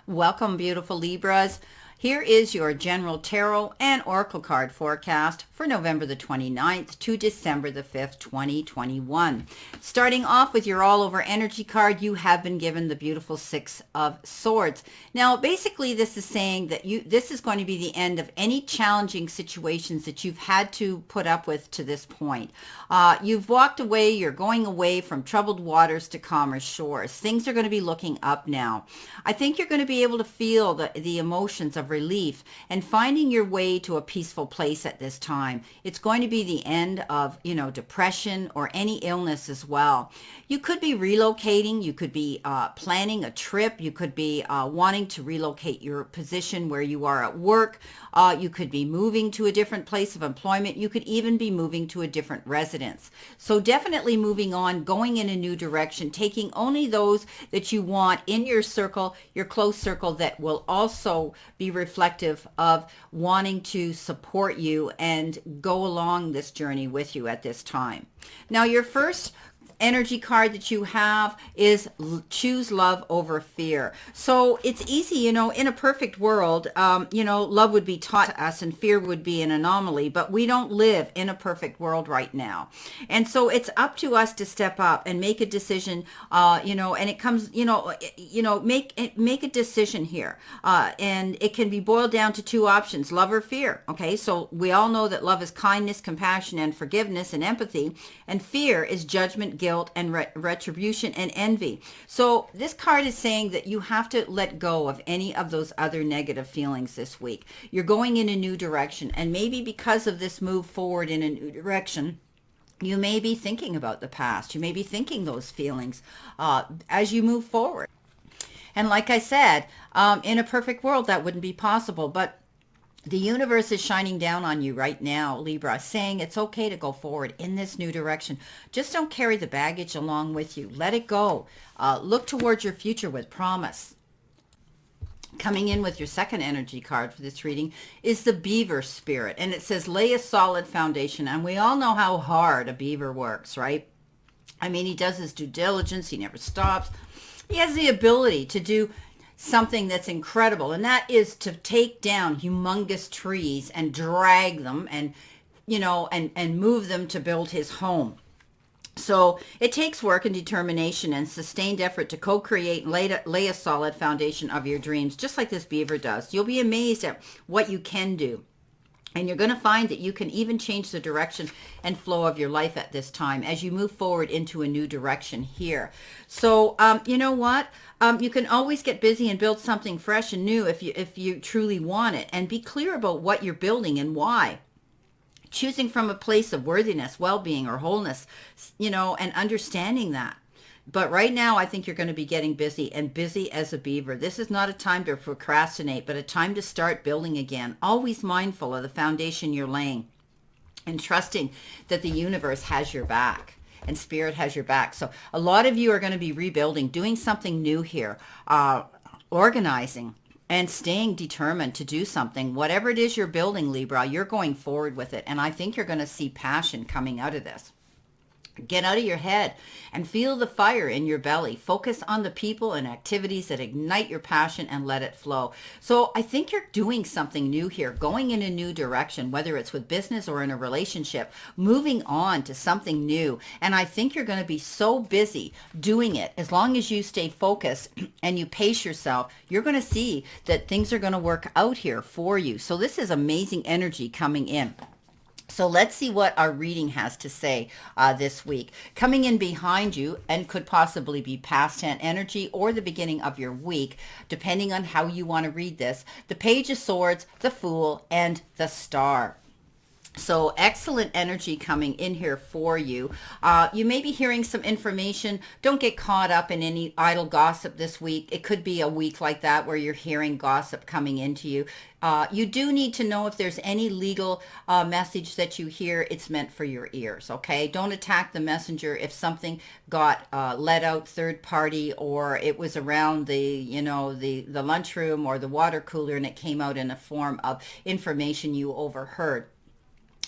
Welcome, beautiful Libras. Here is your general tarot and oracle card forecast for November the 29th to December the 5th, 2021. Starting off with your all over energy card, you have been given the beautiful Six of Swords. Now, basically, this is saying that this is going to be the end of any challenging situations that you've had to put up with to this point. You've walked away, you're going away from troubled waters to calmer shores. Things are going to be looking up now. I think you're going to be able to feel the emotions of relief and finding your way to a peaceful place at this time. It's going to be the end of, depression or any illness as well. You could be relocating. You could be planning a trip. You could be wanting to relocate your position where you are at work. You could be moving to a different place of employment. You could even be moving to a different residence. So definitely moving on, going in a new direction, taking only those that you want in your circle, your close circle, that will also be reflective of wanting to support you and go along this journey with you at this time. Now, your first energy card that you have is choose love over fear. So it's easy, in a perfect world, love would be taught to us and fear would be an anomaly, but we don't live in a perfect world right now. And so it's up to us to step up and make a decision, and it comes, make a decision here. And it can be boiled down to two options, love or fear. Okay. So we all know that love is kindness, compassion, and forgiveness and empathy. And fear is judgment, guilt, and retribution and envy. So this card is saying that you have to let go of any of those other negative feelings this week. You're going in a new direction, and maybe because of this move forward in a new direction, you may be thinking about the past. You may be thinking those feelings as you move forward. And like I said, in a perfect world, that wouldn't be possible, but the universe is shining down on you right now, Libra, saying it's okay to go forward in this new direction. Just don't carry the baggage along with you. Let it go. Look towards your future with promise. Coming in with your second energy card for this reading is the Beaver Spirit. And it says, lay a solid foundation. And we all know how hard a beaver works, right? I mean, he does his due diligence. He never stops. He has the ability to do something that's incredible, and that is to take down humongous trees and drag them and move them to build his home. So it takes work and determination and sustained effort to co-create and lay a solid foundation of your dreams, just like this beaver does. You'll be amazed at what you can do. And you're going to find that you can even change the direction and flow of your life at this time as you move forward into a new direction here. So, you know what? You can always get busy and build something fresh and new if you truly want it. And be clear about what you're building and why. Choosing from a place of worthiness, well-being, or wholeness, and understanding that. But right now, I think you're going to be getting busy and busy as a beaver. This is not a time to procrastinate, but a time to start building again. Always mindful of the foundation you're laying and trusting that the universe has your back and spirit has your back. So a lot of you are going to be rebuilding, doing something new here, organizing and staying determined to do something. Whatever it is you're building, Libra, you're going forward with it. And I think you're going to see passion coming out of this. Get out of your head and feel the fire in your belly. Focus on the people and activities that ignite your passion and let it flow. So I think you're doing something new here, going in a new direction, whether it's with business or in a relationship, moving on to something new. And I think you're going to be so busy doing it. As long as you stay focused and you pace yourself, you're going to see that things are going to work out here for you. So this is amazing energy coming in. So let's see what our reading has to say this week. Coming in behind you, and could possibly be past tense energy or the beginning of your week, depending on how you want to read this, the Page of Swords, the Fool, and the Star. So excellent energy coming in here for you. You may be hearing some information. Don't get caught up in any idle gossip this week. It could be a week like that where you're hearing gossip coming into you. You do need to know if there's any legal message that you hear, it's meant for your ears, okay? Don't attack the messenger if something got let out third party, or it was around the lunchroom or the water cooler and it came out in a form of information you overheard.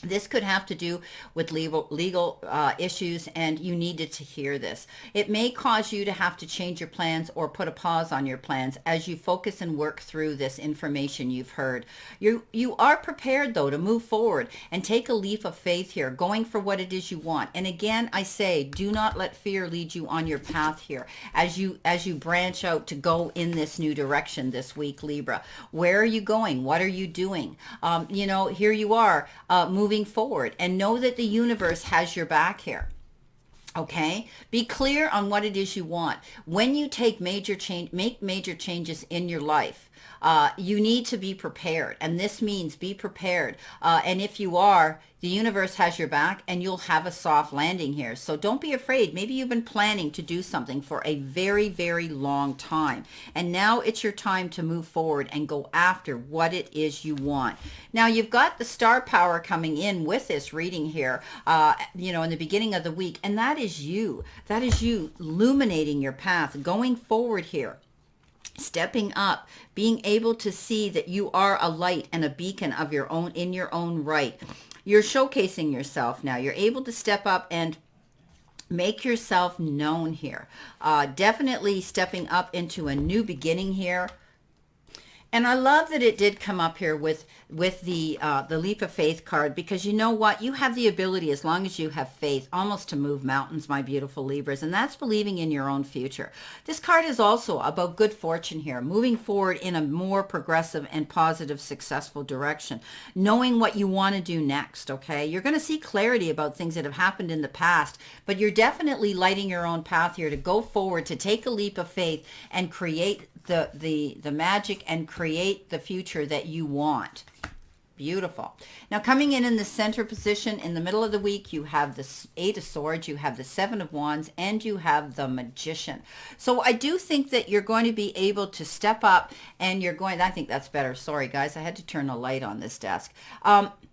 This could have to do with legal issues, and you needed to hear this. It may cause you to have to change your plans or put a pause on your plans as you focus and work through this information you've heard. You are prepared, though, to move forward and take a leap of faith here, going for what it is you want. And again, I say, do not let fear lead you on your path here as you branch out to go in this new direction this week, Libra. Where are you going? What are you doing? Here you are moving forward, and know that the universe has your back here. Okay, be clear on what it is you want. When you make major changes in your life, you need to be prepared, and this means be prepared. And if you are, the universe has your back, and you'll have a soft landing here. So don't be afraid. Maybe you've been planning to do something for a very, very long time, and now it's your time to move forward and go after what it is you want. Now, you've got the star power coming in with this reading here, in the beginning of the week, and that is you. That is you illuminating your path, going forward here, stepping up, being able to see that you are a light and a beacon of your own in your own right. You're showcasing yourself now. You're able to step up and make yourself known here. Definitely stepping up into a new beginning here. And I love that it did come up here with the leap of faith card, because you know what? You have the ability, as long as you have faith, almost to move mountains, my beautiful Libras, and that's believing in your own future. This card is also about good fortune here, moving forward in a more progressive and positive, successful direction, knowing what you want to do next, okay? You're going to see clarity about things that have happened in the past, but you're definitely lighting your own path here to go forward, to take a leap of faith and create the magic and create the future that you want. Beautiful. Now, coming in the center position in the middle of the week, you have the Eight of Swords, you have the Seven of Wands, and you have the Magician. So I do think that you're going to be able to step up, and I think that's better. Sorry, guys, I had to turn the light on this desk.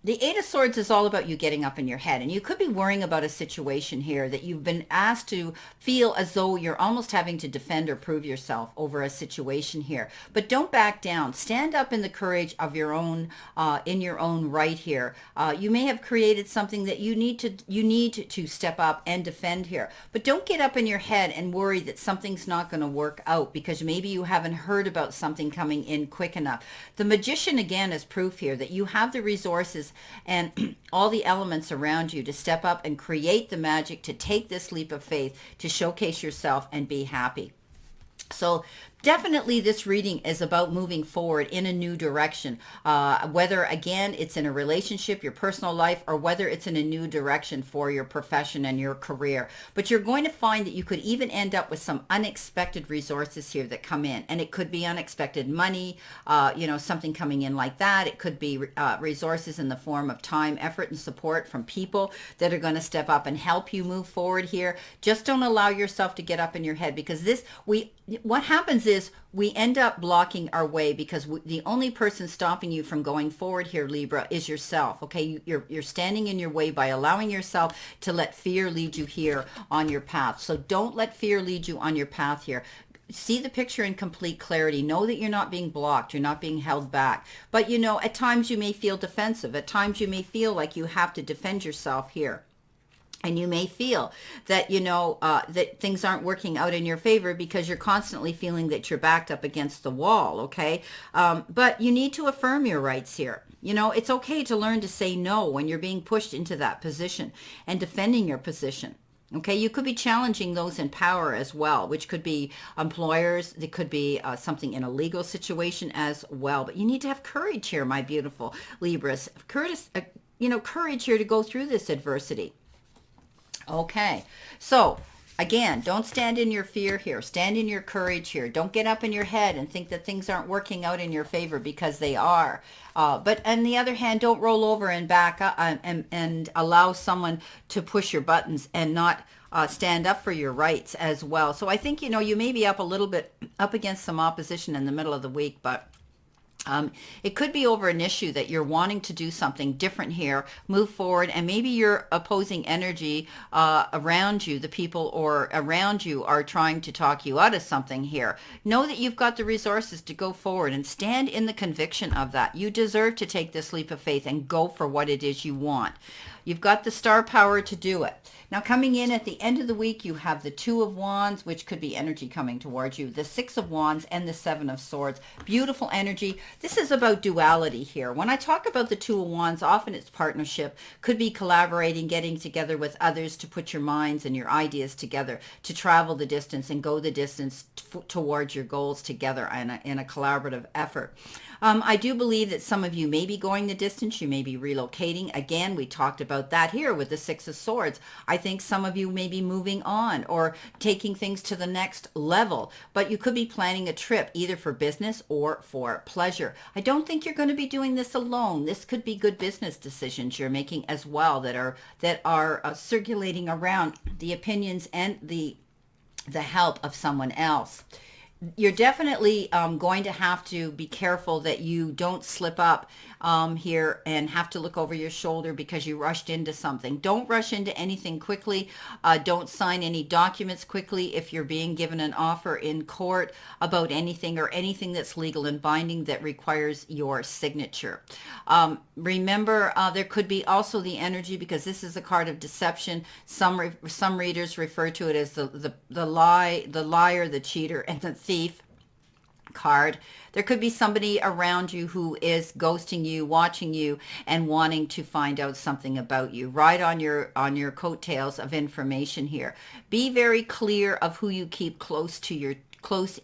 The Eight of Swords is all about you getting up in your head, and you could be worrying about a situation here that you've been asked to feel as though you're almost having to defend or prove yourself over a situation here. But don't back down. Stand up in the courage of your own, in your own right here. You may have created something that you need to step up and defend here. But don't get up in your head and worry that something's not going to work out because maybe you haven't heard about something coming in quick enough. The Magician, again, is proof here that you have the resources and all the elements around you to step up and create the magic, to take this leap of faith, to showcase yourself and be happy. So definitely this reading is about moving forward in a new direction, whether, again, it's in a relationship, your personal life, or whether it's in a new direction for your profession and your career. But you're going to find that you could even end up with some unexpected resources here that come in. And it could be unexpected money, something coming in like that. It could be resources in the form of time, effort, and support from people that are going to step up and help you move forward here. Just don't allow yourself to get up in your head, because what happens is we end up blocking our way, because the only person stopping you from going forward here, Libra, is yourself. Okay, you're standing in your way by allowing yourself to let fear lead you here on your path. So don't let fear lead you on your path here. See the picture in complete clarity. Know that you're not being blocked. You're not being held back. But at times you may feel defensive. At times you may feel like you have to defend yourself here. And you may feel that, that things aren't working out in your favor because you're constantly feeling that you're backed up against the wall, okay? But you need to affirm your rights here. It's okay to learn to say no when you're being pushed into that position and defending your position. Okay, you could be challenging those in power as well, which could be employers. It could be something in a legal situation as well. But you need to have courage here, my beautiful Libras. Courage here to go through this adversity. Okay, so again, don't stand in your fear here. Stand in your courage here. Don't get up in your head and think that things aren't working out in your favor, because they are. But on the other hand, don't roll over and back up and allow someone to push your buttons and not stand up for your rights as well. So I think, you may be up a little bit up against some opposition in the middle of the week, but It could be over an issue that you're wanting to do something different here, move forward, and maybe your opposing energy around you, the people or around you, are trying to talk you out of something here. Know that you've got the resources to go forward and stand in the conviction of that. You deserve to take this leap of faith and go for what it is you want. You've got the star power to do it. Now, coming in at the end of the week, you have the Two of Wands, which could be energy coming towards you, the Six of Wands, and the Seven of Swords. Beautiful energy. This is about duality here. When I talk about the Two of Wands, often it's partnership, could be collaborating, getting together with others to put your minds and your ideas together, to travel the distance and go the distance towards your goals together in a collaborative effort. I do believe that some of you may be going the distance. You may be relocating. Again, we talked about that here with the Six of Swords. I think some of you may be moving on or taking things to the next level, but you could be planning a trip either for business or for pleasure. I don't think you're going to be doing this alone. This could be good business decisions you're making as well that are circulating around the opinions and the help of someone else. You're definitely going to have to be careful that you don't slip up here and have to look over your shoulder because you rushed into something. Don't rush into anything quickly. Don't sign any documents quickly if you're being given an offer in court about anything or anything that's legal and binding that requires your signature. Remember, there could be also the energy, because this is a card of deception. Some readers refer to it as the liar, the cheater, and the thief card. There could be somebody around you who is ghosting you, watching you, and wanting to find out something about you. Ride on your coattails of information here. Be very clear of who you keep close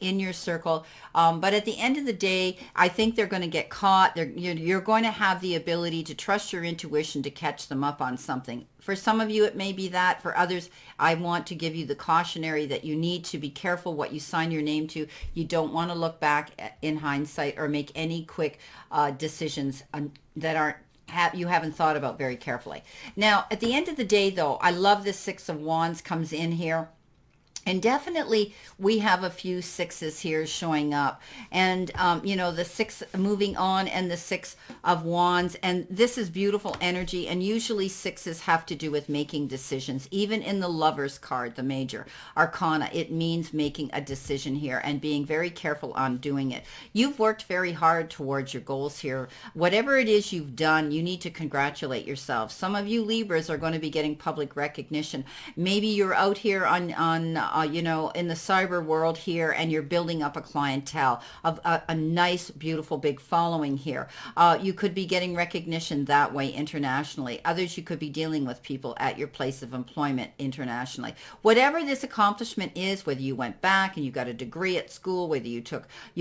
in your circle. But at the end of the day, I think they're going to get caught. You're going to have the ability to trust your intuition to catch them up on something. For some of you, it may be that. For others, I want to give you the cautionary that you need to be careful what you sign your name to. You don't want to look back in hindsight or make any quick decisions that you haven't thought about very carefully. Now, at the end of the day, though, I love this Six of Wands comes in here. And definitely we have a few sixes here showing up, and the six moving on and the Six of Wands, and this is beautiful energy. And usually sixes have to do with making decisions. Even in the Lovers card, the major arcana, it means making a decision here and being very careful on doing it. You've worked very hard towards your goals here. Whatever it is you've done, you need to congratulate yourself. Some of you Libras are going to be getting public recognition. Maybe you're out here on in the cyber world here, and you're building up a clientele of a nice, beautiful, big following here. You could be getting recognition that way internationally. Others, you could be dealing with people at your place of employment internationally. Whatever this accomplishment is, whether you went back and you got a degree at school, whether you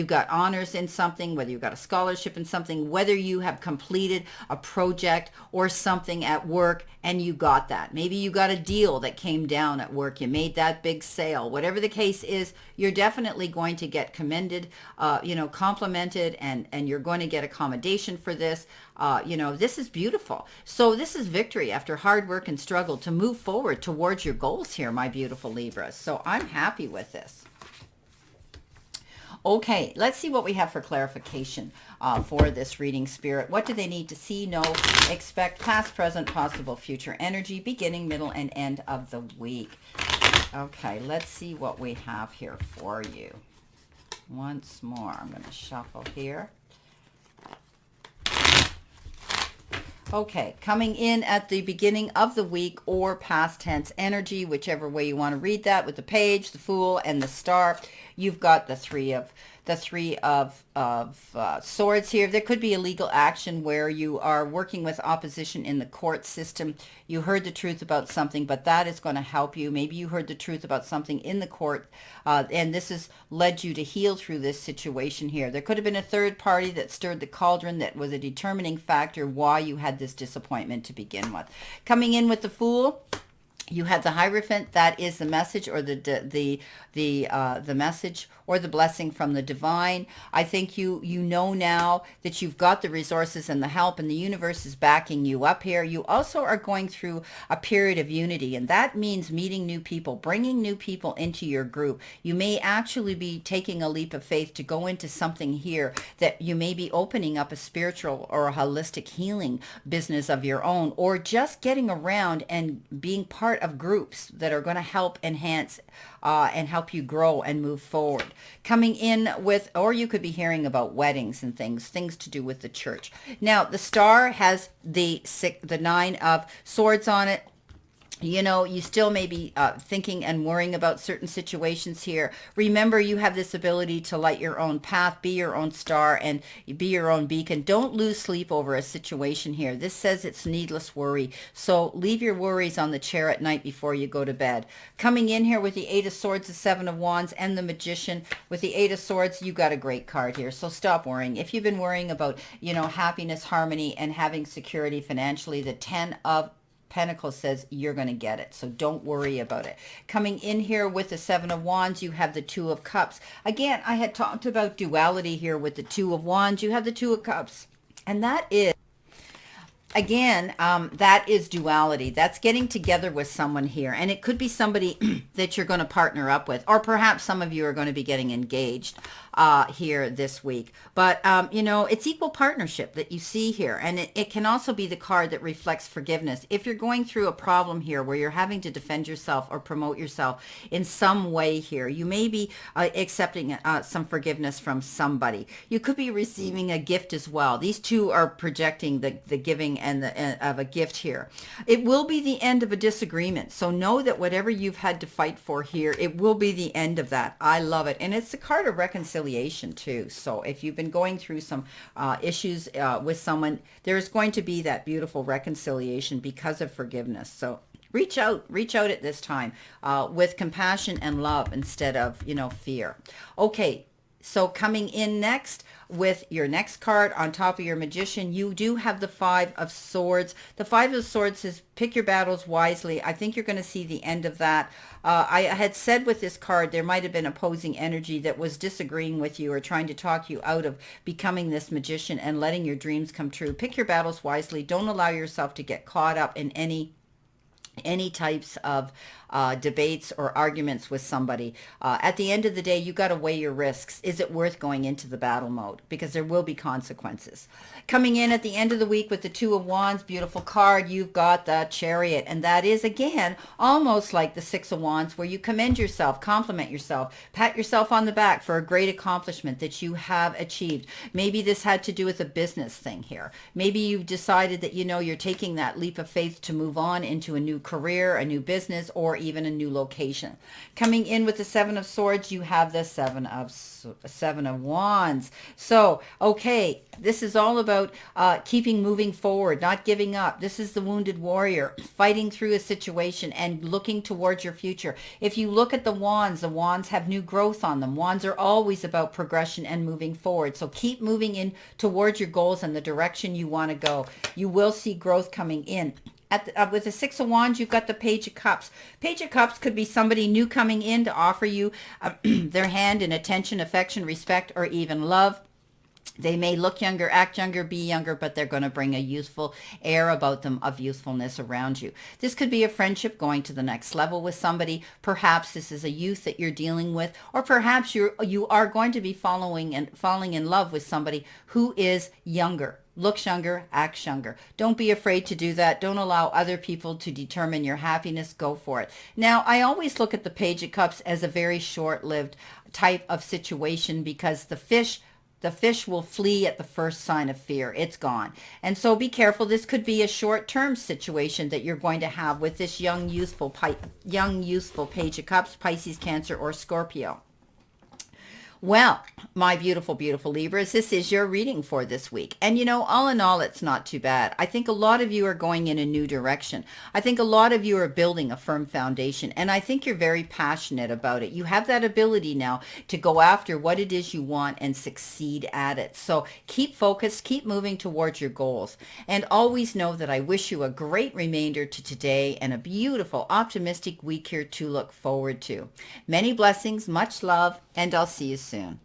got honors in something, whether you got a scholarship in something, whether you have completed a project or something at work and you got that. Maybe you got a deal that came down at work. You made that big sale. Whatever the case is, you're definitely going to get commended, complimented, and you're going to get accommodation for this. This is beautiful. So this is victory after hard work and struggle to move forward towards your goals here, my beautiful Libras. So I'm happy with this. Okay, let's see what we have for clarification for this reading, Spirit. What do they need to see, know, expect, past, present, possible, future energy, beginning, middle, and end of the week? Okay, let's see what we have here for you. Once more, I'm going to shuffle here. Okay, coming in at the beginning of the week or past tense energy, whichever way you want to read that, with the Page, the Fool, and the Star. You've got the three of swords here. There could be a legal action where you are working with opposition in the court system. You heard the truth about something, but that is going to help you. Maybe you heard the truth about something in the court, and this has led you to heal through this situation here. There could have been a third party that stirred the cauldron that was a determining factor why you had this disappointment to begin with. Coming in with the Fool, You have the Hierophant. That is the message, or the message or the blessing from the divine. I think you know now that you've got the resources and the help, and the universe is backing you up here. You also are going through a period of unity, and that means meeting new people, bringing new people into your group. You may actually be taking a leap of faith to go into something here, that you may be opening up a spiritual or a holistic healing business of your own, or just getting around and being part of groups that are going to help enhance and help you grow and move forward. Coming in with, or you could be hearing about weddings and things to do with the church. Now, the star has the 9 of swords on it. You know, you still may be thinking and worrying about certain situations here. Remember, you have this ability to light your own path, be your own star, and be your own beacon. Don't lose sleep over a situation here. This says it's needless worry. So leave your worries on the chair at night before you go to bed. Coming in here with the 8 of Swords, the 7 of Wands, and the Magician. With the 8 of Swords, you got a great card here. So stop worrying. If you've been worrying about, you know, happiness, harmony, and having security financially, the 10 of Pentacles says you're going to get it. So don't worry about it. Coming in here with the 7 of Wands, you have the 2 of Cups. Again, I had talked about duality here with the 2 of Wands. You have the 2 of Cups. And that is, again, that is duality. That's getting together with someone here. And it could be somebody that you're going to partner up with. Or perhaps some of you are going to be getting engaged here this week. But, you know, it's equal partnership that you see here. And it can also be the card that reflects forgiveness. If you're going through a problem here where you're having to defend yourself or promote yourself in some way here, you may be accepting some forgiveness from somebody. You could be receiving a gift as well. These two are projecting the giving and of a gift here. It will be the end of a disagreement. So know that whatever you've had to fight for here, it will be the end of that. I love it. And it's the card of reconciliation too. So if you've been going through some issues with someone, there's going to be that beautiful reconciliation because of forgiveness. So reach out at this time with compassion and love instead of, you know, fear. Okay. So coming in next with your next card on top of your Magician, you do have the 5 of Swords. The 5 of Swords says pick your battles wisely. I think you're going to see the end of that. I had said with this card, there might have been opposing energy that was disagreeing with you or trying to talk you out of becoming this Magician and letting your dreams come true. Pick your battles wisely. Don't allow yourself to get caught up in any types of debates or arguments with somebody. At the end of the day, you got to weigh your risks. Is it worth going into the battle mode? Because there will be consequences. Coming in at the end of the week with the 2 of Wands, beautiful card, you've got the Chariot. And that is, again, almost like the 6 of Wands, where you commend yourself, compliment yourself, pat yourself on the back for a great accomplishment that you have achieved. Maybe this had to do with a business thing here. Maybe you've decided that, you know, you're taking that leap of faith to move on into a new career, a new business, or even a new location. Coming in with the 7 of Swords, you have the 7 of Wands. So, okay, this is all about keeping moving forward, not giving up. This is the wounded warrior fighting through a situation and looking towards your future. If you look at the wands have new growth on them. Wands are always about progression and moving forward. So keep moving in towards your goals and the direction you want to go. You will see growth coming in. With the 6 of Wands, you've got the Page of Cups. Page of Cups could be somebody new coming in to offer you their hand in attention, affection, respect, or even love. They may look younger, act younger, be younger, but they're going to bring a youthful air about them of youthfulness around you. This could be a friendship going to the next level with somebody. Perhaps this is a youth that you're dealing with, or perhaps you are going to be falling in love with somebody who is younger. Looks younger, acts younger. Don't be afraid to do that. Don't allow other people to determine your happiness. Go for it. Now, I always look at the Page of Cups as a very short-lived type of situation because the fish will flee at the first sign of fear. It's gone. And so be careful. This could be a short-term situation that you're going to have with this young, youthful Page of Cups, Pisces, Cancer, or Scorpio. Well, my beautiful, beautiful Libras, this is your reading for this week. And all in all, it's not too bad. I think a lot of you are going in a new direction. I think a lot of you are building a firm foundation, and I think you're very passionate about it. You have that ability now to go after what it is you want and succeed at it. So keep focused, keep moving towards your goals. And always know that I wish you a great remainder to today and a beautiful, optimistic week here to look forward to. Many blessings, much love, and I'll see you soon.